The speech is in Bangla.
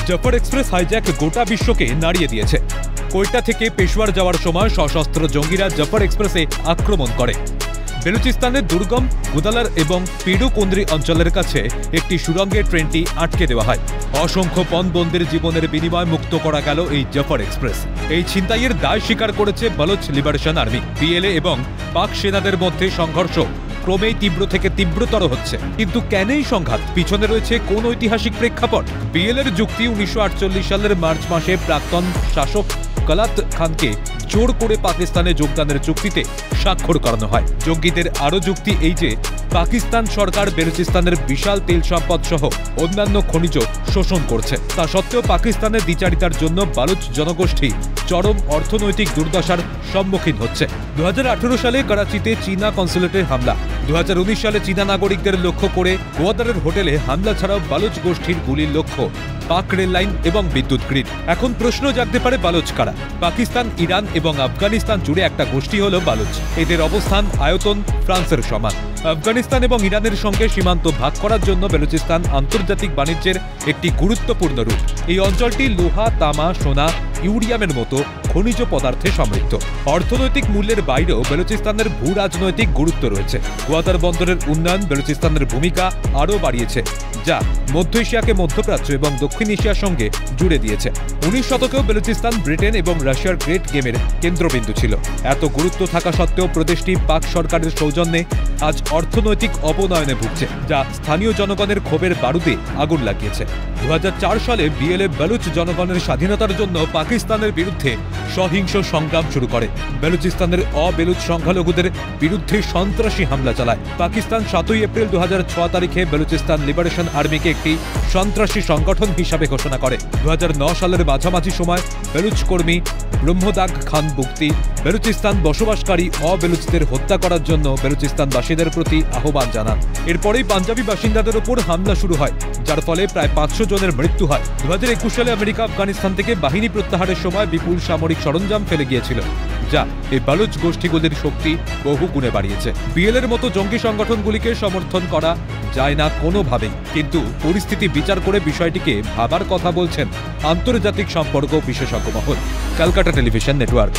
জাফর এক্সপ্রেস হাইজ্যাক গোটা বিশ্বকে নাড়িয়ে দিয়েছে। কোয়েটা থেকে পেশোয়ার যাওয়ার সময় সশস্ত্র জঙ্গিরা জাফর এক্সপ্রেসে আক্রমণ করে। বেলুচিস্তানের দুর্গম গুদালার এবং পিডুকুন্দ্রি অঞ্চলের কাছে একটি সুড়ঙ্গে ট্রেনটি আটকে দেওয়া হয়। অসংখ্য পণবন্দির জীবনের বিনিময় মুক্ত করা গেল এই জাফর এক্সপ্রেস। এই ছিনতাইয়ের দায় স্বীকার করেছে বালুচ লিবারেশন আর্মি। বিএলএ এবং পাক সেনাদের মধ্যে সংঘর্ষ ক্রমেই তীব্র থেকে তীব্রতর হচ্ছে। কিন্তু কেন এই সংঘাত? পিছনে রয়েছে কোন ঐতিহাসিক প্রেক্ষাপট? বিএলএর যুক্তি 1948 সালের মার্চ মাসে প্রাক্তন শাসক কালাত খানকে জোর করে পাকিস্তানে যোগদানের চুক্তিতে স্বাক্ষর করানো হয়। জঙ্গিদের আরও যুক্তি এই যে পাকিস্তান সরকার বেলুচিস্তানের বিশাল তেল সম্পদ সহ অন্যান্য খনিজ শোষণ করছে। তা সত্ত্বেও পাকিস্তানের দ্বিচারিতার জন্য বালুচ জনগোষ্ঠী চরম অর্থনৈতিক দুর্দশার সম্মুখীন হচ্ছে। 2018 সালে করাচিতে চীনা কনসুলেটের হামলা, 2019 সালে চীনা নাগরিকদের লক্ষ্য করে গোয়াদারের হোটেলে হামলা ছাড়াও বালুচ গোষ্ঠীর গুলির লক্ষ্য পাক রেল লাইন এবং বিদ্যুৎ গ্রিড। এখন প্রশ্ন জাগতে পারে, বালুচ কারা? পাকিস্তান, ইরান এবং আফগানিস্তান জুড়ে একটা গোষ্ঠী হলো বালুচ। এদের অবস্থান আয়তন ফ্রান্সের সমান। আফগানিস্তান এবং ইরানের সঙ্গে সীমান্ত ভাগ করার জন্য বেলুচিস্তান আন্তর্জাতিক বাণিজ্যের একটি গুরুত্বপূর্ণ রুট। এই অঞ্চলটি লোহা, তামা, সোনা, ইউরিয়ামের মতো খনিজ পদার্থে সমৃদ্ধ। অর্থনৈতিক মূল্যের বাইরেও বেলুচিস্তানের ভূ রাজনৈতিক গুরুত্ব রয়েছে। গোয়াদার বন্দরের উন্নয়ন বেলুচিস্তানের ভূমিকা আরও বাড়িয়েছে, যা মধ্য এশিয়াকে মধ্যপ্রাচ্য এবং দক্ষিণ এশিয়ার সঙ্গে জুড়ে দিয়েছে। 19 শতকেও বেলুচিস্তান ব্রিটেন এবং রাশিয়ার গ্রেট গেমের কেন্দ্রবিন্দু ছিল। এত গুরুত্ব থাকা সত্ত্বেও প্রদেশটি পাক সরকারের সৌজন্যে আজ অর্থনৈতিক অবনয়নে ভুগছে, যা স্থানীয় জনগণের ক্ষোভের বারুদে আগুন লাগিয়েছে। 2004 সালে বিএলএ বালুচ জনগণের স্বাধীনতার জন্য পাকিস্তানের বিরুদ্ধে সহিংস সংগ্রাম শুরু করে। বেলুচিস্তানের অবেলুচ সংখ্যালঘুদের বিরুদ্ধে সন্ত্রাসী হামলা চালায়। পাকিস্তান 7 এপ্রিল 2006 তারিখে বেলুচিস্তান লিবারেশন আর্মিকে একটি সন্ত্রাসী সংগঠন হিসাবে ঘোষণা করে। 2009 সালের মাঝামাঝি সময় বেলুচ কর্মী ব্রহ্মদাগ খান বুক্তি বেলুচিস্তান বসবাসকারী অবেলুচদের হত্যা করার জন্য বেলুচিস্তানবাসীদের প্রতি আহ্বান জানান। এরপরেই পাঞ্জাবি বাসিন্দাদের উপর হামলা শুরু হয়, যার ফলে প্রায় 500 জনের মৃত্যু হয়। 2021 সালে আমেরিকা আফগানিস্তান থেকে বাহিনী প্রত্যাহারের সময় বিপুল সামরিক সরঞ্জাম ফেলে গিয়েছিল, যা এই বালুচ গোষ্ঠীগুলির শক্তি বহু গুণে বাড়িয়েছে। বিএলএর মতো জঙ্গি সংগঠনগুলিকে সমর্থন করা যায় না কোনোভাবেই, কিন্তু পরিস্থিতি বিচার করে বিষয়টিকে ভাবার কথা বলছেন আন্তর্জাতিক সম্পর্ক বিশেষজ্ঞ মহল। Calcutta television network.